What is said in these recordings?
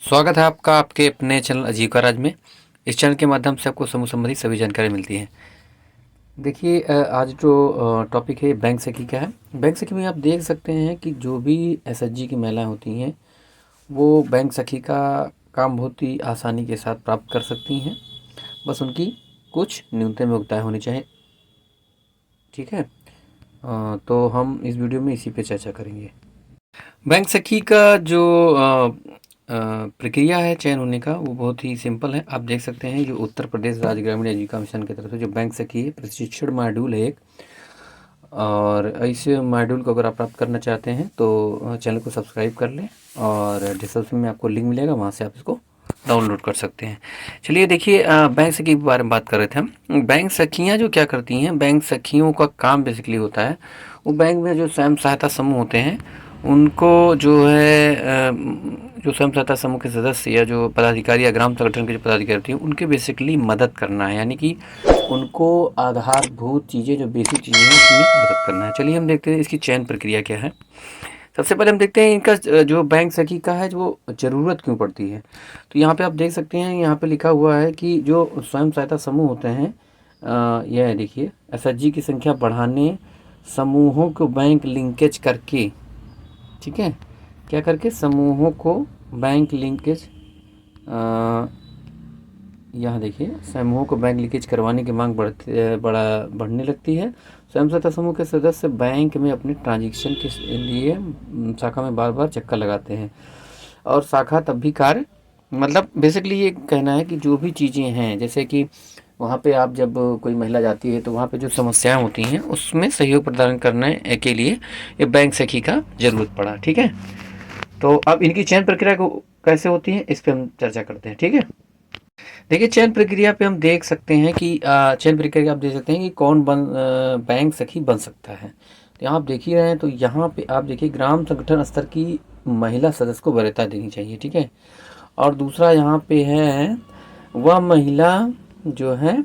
स्वागत है आपका आपके अपने चैनल आजीविका राज में। इस चैनल के माध्यम से आपको समूह संबंधी सभी जानकारी मिलती है। देखिए आज जो टॉपिक है बैंक सखी का है। बैंक सखी में आप देख सकते हैं कि जो भी एसएचजी की महिलाएं होती हैं वो बैंक सखी का काम बहुत ही आसानी के साथ प्राप्त कर सकती हैं। बस उनकी कुछ न्यूनतम योग्यताएँ होनी चाहिए। ठीक है, तो हम इस वीडियो में इसी पे चर्चा करेंगे। बैंक सखी का जो प्रक्रिया है चयन होने का वो बहुत ही सिंपल है। आप देख सकते हैं जो उत्तर प्रदेश राज्य ग्रामीण आजीविका मिशन की तरफ से जो बैंक सखी है प्रशिक्षण मॉड्यूल है एक, और इस मॉड्यूल को अगर आप प्राप्त करना चाहते हैं तो चैनल को सब्सक्राइब कर लें और डिस्क्रिप्शन में आपको लिंक मिलेगा, वहाँ से आप इसको डाउनलोड कर सकते हैं। चलिए देखिए बैंक सखी के बारे में बात कर रहे थे हम। बैंक सखियाँ जो क्या करती हैं, बैंक सखियों का काम बेसिकली होता है वो बैंक में जो स्वयं सहायता समूह होते हैं उनको जो है जो स्वयं सहायता समूह के सदस्य या जो पदाधिकारी या ग्राम संगठन के जो पदाधिकारी होते हैं उनके बेसिकली मदद करना है, यानी कि उनको आधारभूत चीज़ें जो बेसिक चीज़ें हैं उसमें मदद करना है। चलिए हम देखते हैं इसकी चयन प्रक्रिया क्या है। सबसे पहले हम देखते हैं इनका जो बैंक सखी का है जो ज़रूरत क्यों पड़ती है। तो यहाँ पे आप देख सकते हैं, यहाँ पे लिखा हुआ है कि जो स्वयं सहायता समूह होते हैं यह देखिए एसएचजी की संख्या बढ़ाने, समूहों को बैंक लिंकेज करके, ठीक है, क्या करके समूहों को बैंक लिंकेज, यहाँ देखिए समूहों को बैंक लिंकेज करवाने की मांग बढ़ने लगती है। स्वयं सहायता समूह के सदस्य बैंक में अपने ट्रांजैक्शन के लिए शाखा में बार बार चक्कर लगाते हैं और शाखा तब भी कार्य, मतलब बेसिकली ये कहना है कि जो भी चीज़ें हैं जैसे कि वहाँ पे आप जब कोई महिला जाती है तो वहाँ पे जो समस्याएं होती हैं उसमें सहयोग प्रदान करने के लिए ये बैंक सखी का ज़रूरत पड़ा। ठीक है, तो अब इनकी चयन प्रक्रिया को कैसे होती है इस पर हम चर्चा करते हैं। ठीक है, देखिए चयन प्रक्रिया पे हम देख सकते हैं कि चयन प्रक्रिया आप देख सकते हैं कि कौन बैंक सखी बन सकता है। तो यहाँ आप देख ही रहे हैं, तो यहाँ पे आप देखिए ग्राम संगठन स्तर की महिला सदस्य को वरीयता देनी चाहिए। ठीक है, और दूसरा यहाँ पे है वह महिला जो है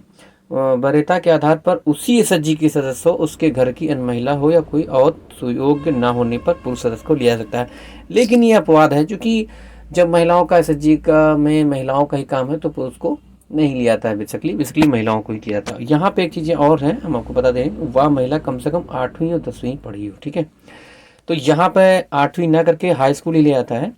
वरीयता के आधार पर उसी एसएचजी की सदस्य हो, उसके घर की अन्य महिला हो या कोई और सुयोग्य न होने पर पुरुष सदस्य को लिया जा सकता है। लेकिन ये अपवाद है, क्योंकि जब महिलाओं का एसएचजी का में महिलाओं का ही काम है तो पुरुष को नहीं लिया जाता है। बेसिकली महिलाओं को ही किया जाता है। यहाँ पे एक चीज़ें और हैं, हम आपको बता दें, वह महिला कम से कम 8वीं और 10वीं पढ़ी हो। ठीक है, तो यहाँ पे 8वीं ना करके हाई स्कूल ही ले आता है।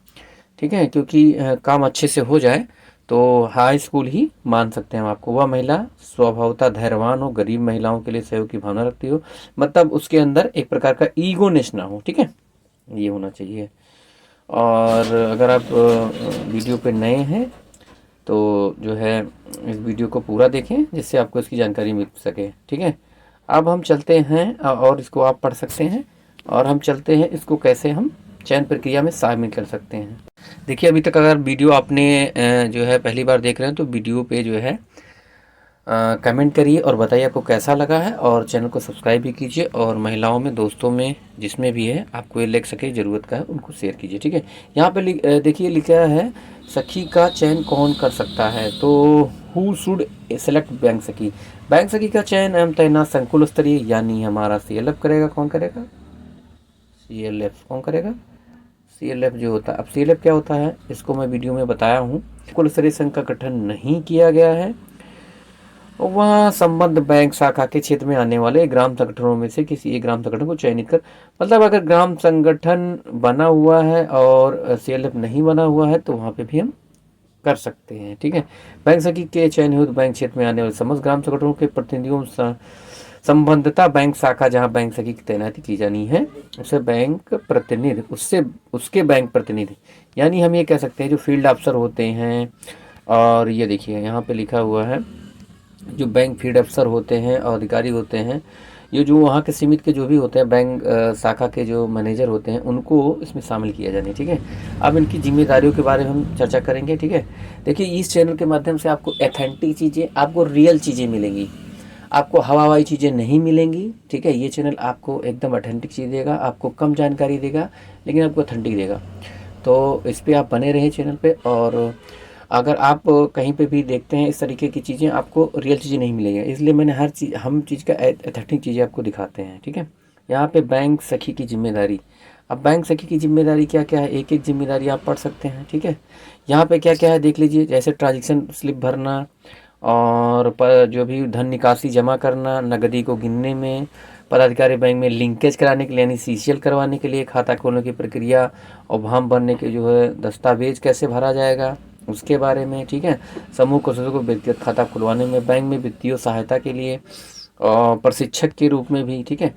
ठीक है, क्योंकि काम अच्छे से हो जाए तो हाई स्कूल ही मान सकते हैं हम आपको। वह महिला स्वभावतः धैर्यवान हो, गरीब महिलाओं के लिए सहयोग की भावना रखती हो, मतलब उसके अंदर एक प्रकार का ईगोनेस ना हो। ठीक है, ये होना चाहिए। और अगर आप वीडियो पे नए हैं तो जो है इस वीडियो को पूरा देखें जिससे आपको इसकी जानकारी मिल सके। ठीक है, अब हम चलते हैं और इसको आप पढ़ सकते हैं और हम चलते हैं इसको कैसे हम चयन प्रक्रिया में शामिल कर सकते हैं। देखिए अभी तक अगर वीडियो आपने जो है पहली बार देख रहे हैं तो वीडियो पे जो है कमेंट करिए और बताइए आपको कैसा लगा है, और चैनल को सब्सक्राइब भी कीजिए और महिलाओं में, दोस्तों में, जिसमें भी है आपको ये लग सके ज़रूरत का है उनको शेयर कीजिए। ठीक है, यहाँ पे देखिए लिखा है सखी का चयन कौन कर सकता है, तो हु शुड सेलेक्ट बैंक सखी। बैंक सखी का चयन एवं तैनात संकुल स्तरीय यानी हमारा CLF करेगा। कौन करेगा? CLF कौन करेगा? CLF जो होता है, अब CLF क्या होता है इसको मैं वीडियो में बताया हूँ। कुल स्तरीय संघ का गठन नहीं किया गया है, वहाँ संबद्ध बैंक शाखा के क्षेत्र में आने वाले ग्राम संगठनों में से किसी एक ग्राम संगठन को चयनित कर, मतलब अगर ग्राम संगठन बना हुआ है और CLF नहीं बना हुआ है तो वहाँ पे भी हम कर सकते हैं। ठीक है, बैंक सखी के चयन हेतु बैंक क्षेत्र में आने वाले समस्त ग्राम संगठनों के प्रतिनिधियों संबद्धता बैंक शाखा जहाँ बैंक सखी की तैनाती की जानी है उसे बैंक प्रतिनिधि, उसके बैंक प्रतिनिधि, यानी हम ये कह सकते हैं जो फील्ड अफसर होते हैं। और ये देखिए यहाँ पे लिखा हुआ है जो बैंक फील्ड अफसर होते हैं और अधिकारी होते हैं, ये जो वहाँ के सीमित के जो भी होते हैं बैंक शाखा के जो मैनेजर होते हैं उनको इसमें शामिल किया जाना है। ठीक है, अब इनकी जिम्मेदारियों के बारे में हम चर्चा करेंगे। ठीक है, देखिए इस चैनल के माध्यम से आपको ऑथेंटिक चीज़ें, आपको रियल चीज़ें मिलेंगी, आपको हवाई चीज़ें नहीं मिलेंगी। ठीक है, ये चैनल आपको एकदम ऑथेंटिक चीज़ देगा, आपको कम जानकारी देगा लेकिन आपको ऑथेंटिक देगा। तो इस पर आप बने रहें चैनल पे, और अगर आप कहीं पे भी देखते हैं इस तरीके की चीज़ें आपको रियल चीज़ें नहीं मिलेंगी, इसलिए मैंने हर चीज़, हम चीज़ का ऑथेंटिक चीज़ें आपको दिखाते हैं। ठीक है, यहाँ पे बैंक सखी की जिम्मेदारी, अब बैंक सखी की जिम्मेदारी क्या क्या है, एक एक जिम्मेदारी आप पढ़ सकते हैं। ठीक है, यहाँ पे क्या क्या है देख लीजिए, जैसे ट्रांजेक्शन स्लिप भरना और जो भी धन निकासी जमा करना, नकदी को गिनने में, पदाधिकारी बैंक में लिंकेज कराने के लिए यानी सीसीएल करवाने के लिए, खाता खोलने की प्रक्रिया और फॉर्म भरने के जो है दस्तावेज कैसे भरा जाएगा उसके बारे में। ठीक है, समूह को सदस्यों को व्यक्तिगत खाता खुलवाने में, बैंक में वित्तीय सहायता के लिए और प्रशिक्षक के रूप में भी। ठीक है,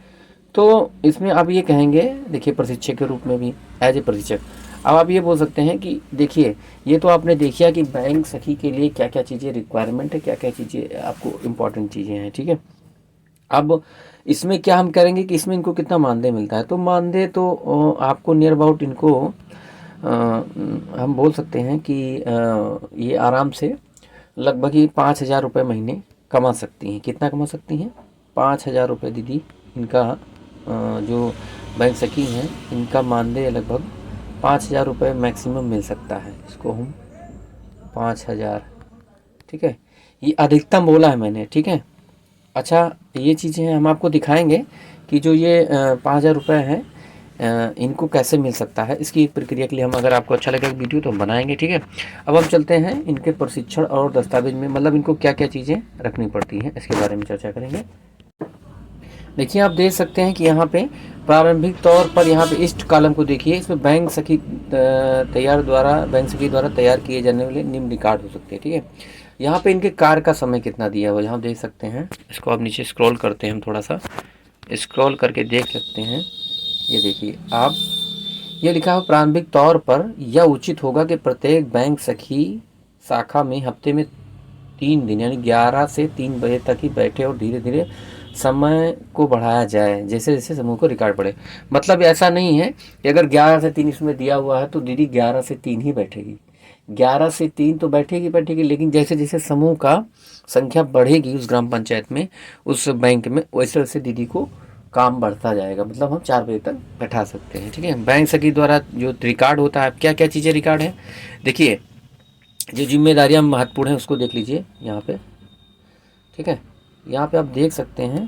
तो इसमें आप ये कहेंगे, देखिए प्रशिक्षक के रूप में भी एज ए प्रशिक्षक। अब आप ये बोल सकते हैं कि देखिए ये तो आपने देखिए कि बैंक सखी के लिए क्या क्या चीज़ें रिक्वायरमेंट है, क्या क्या चीज़ें आपको इम्पॉर्टेंट चीज़ें हैं। ठीक है, अब इसमें क्या हम करेंगे कि इसमें इनको कितना मानदेय मिलता है, तो मानदेय तो आपको नियर अबाउट इनको हम बोल सकते हैं कि ये आराम से लगभग ही 5,000 रुपये महीने कमा सकती हैं। कितना कमा सकती हैं? 5,000 रुपये दीदी इनका जो बैंक सखी हैं इनका मानदेय लगभग 5,000 रुपये मैक्सिमम मिल सकता है। इसको हम 5,000, ठीक है, ये अधिकतम बोला है मैंने। ठीक है, अच्छा ये चीज़ें हम आपको दिखाएंगे कि जो ये 5,000 रुपये हैं इनको कैसे मिल सकता है। इसकी प्रक्रिया के लिए हम, अगर आपको अच्छा लगेगा वीडियो तो हम बनाएंगे। ठीक है, अब हम चलते हैं इनके प्रशिक्षण और दस्तावेज में, मतलब इनको क्या क्या चीज़ें रखनी पड़ती हैं इसके बारे में चर्चा करेंगे। देखिए आप देख सकते हैं कि यहाँ पे प्रारंभिक तौर पर यहाँ पे इस्ट कॉलम को देखिए, इसमें बैंक सखी द्वारा तैयार किए जाने वाले निम्न रिकॉर्ड हो सकते हैं। ठीक है, यहाँ पे इनके कार्य का समय कितना दिया हुआ यहाँ देख सकते हैं। इसको आप नीचे स्क्रॉल करते हैं, हम थोड़ा सा स्क्रॉल करके देख सकते हैं। ये देखिए आप, ये लिखा है प्रारंभिक तौर पर यह उचित होगा कि प्रत्येक बैंक सखी शाखा में हफ्ते में 3 दिन यानी 11 से 3 बजे तक ही बैठे और धीरे धीरे समय को बढ़ाया जाए जैसे जैसे समूह को रिकॉर्ड बढ़े। मतलब ऐसा नहीं है कि अगर 11 से 3 इसमें दिया हुआ है तो दीदी 11 से 3 ही बैठेगी, 11 से 3 तो बैठेगी, लेकिन जैसे जैसे समूह का संख्या बढ़ेगी उस ग्राम पंचायत में, उस बैंक में, वैसे वैसे दीदी को काम बढ़ता जाएगा। मतलब हम 4 बजे तक बैठा सकते हैं। ठीक है, बैंक सखी द्वारा जो रिकॉर्ड होता है, क्या क्या चीज़ें रिकॉर्ड है देखिए, जो जिम्मेदारियां महत्वपूर्ण हैं उसको देख लीजिए यहाँ पे। ठीक है, यहाँ पे आप देख सकते हैं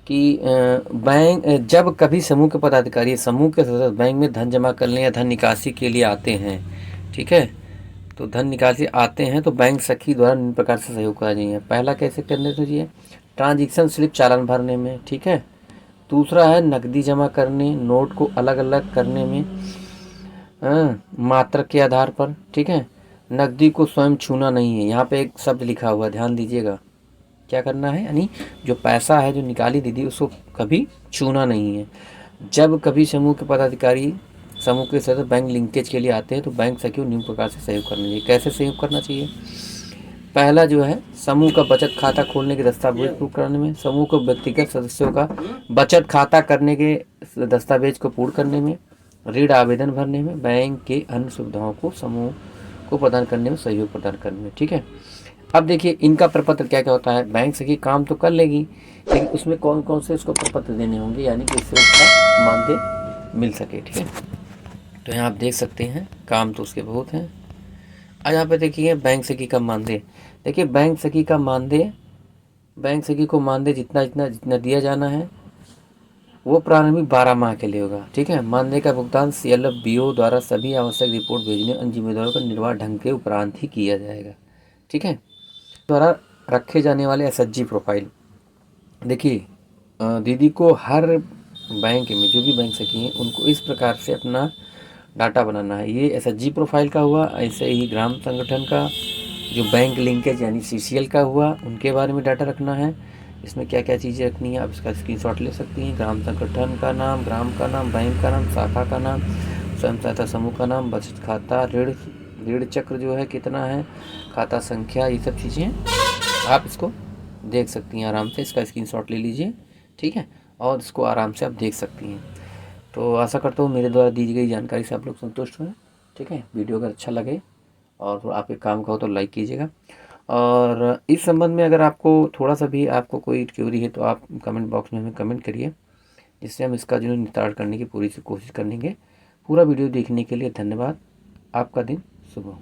कि बैंक जब कभी समूह के पदाधिकारी समूह के सदस्य बैंक में धन जमा करने या धन निकासी के लिए आते हैं, ठीक है, तो धन निकासी आते हैं तो बैंक सखी द्वारा निम्न प्रकार से सहयोग करा जाइए। पहला कैसे करने दीजिए, ट्रांजेक्शन स्लिप चालान भरने में। ठीक है, दूसरा है नकदी जमा करने, नोट को अलग अलग करने में मात्रक के आधार पर। ठीक है, नकदी को स्वयं छूना नहीं है, यहाँ पे एक शब्द लिखा हुआ है ध्यान दीजिएगा, क्या करना है, यानी जो पैसा है जो निकाली दीदी उसको कभी छूना नहीं है। जब कभी समूह के पदाधिकारी समूह के सदस्य बैंक लिंकेज के लिए आते हैं तो बैंक सखी निम्न प्रकार से सहयोग करना चाहिए। कैसे सहयोग करना चाहिए, पहला जो है समूह का बचत खाता खोलने के दस्तावेज पूर्ण करने में, समूह को व्यक्तिगत सदस्यों का बचत खाता करने के दस्तावेज को पूर्ण करने में, ऋण आवेदन भरने में, बैंक के अन्य सुविधाओं को समूह को प्रदान करने में, सहयोग प्रदान करने में। ठीक है, अब देखिए इनका प्रपत्र क्या क्या होता है। बैंक सखी काम तो कर लेगी लेकिन उसमें कौन कौन से उसको प्रपत्र देने होंगे, यानी कि इससे उसका मानदेय मिल सके। ठीक है, तो यहाँ आप देख सकते हैं काम तो उसके बहुत हैं। आज यहाँ पे देखिए बैंक सखी का मानदेय, देखिए बैंक सखी का मानदेय, बैंक सखी को मानदेय जितना जितना जितना दिया जाना है वो प्रारंभिक 12 माह के लिए होगा। ठीक है, मानदेय का भुगतान CLF-BO द्वारा सभी आवश्यक रिपोर्ट भेजने अन्य जिम्मेदारों का निर्वाह ढंग के उपरांत ही किया जाएगा। ठीक है, द्वारा रखे जाने वाले SHG प्रोफाइल, देखिए दीदी को हर बैंक में जो भी बैंक सखी हैं उनको इस प्रकार से अपना डाटा बनाना है। ये SHG प्रोफाइल का हुआ, ऐसे ही ग्राम संगठन का जो बैंक लिंकेज यानी CCL का हुआ उनके बारे में डाटा रखना है। इसमें क्या क्या चीज़ें रखनी है आप इसका स्क्रीनशॉट ले सकती हैं। ग्राम संगठन का नाम, ग्राम का नाम, बैंक का नाम, शाखा का नाम, स्वयं सहायता समूह का नाम, बचत खाता, ऋण चक्र जो है कितना है, खाता संख्या, ये सब चीज़ें आप इसको देख सकती हैं आराम से। इसका स्क्रीनशॉट ले लीजिए, ठीक है, और इसको आराम से आप देख सकती हैं। तो आशा करता हूँ मेरे द्वारा दी गई जानकारी से आप लोग संतुष्ट हुए। ठीक है, वीडियो अगर अच्छा लगे और आपके काम का हो तो लाइक कीजिएगा, और इस संबंध में अगर आपको थोड़ा सा भी आपको कोई क्वेरी है तो आप कमेंट बॉक्स में हमें कमेंट करिए, जिससे हम इसका जो निस्तारण करने की पूरी कोशिश करेंगे। पूरा वीडियो देखने के लिए धन्यवाद। आपका दिन शुभ हो।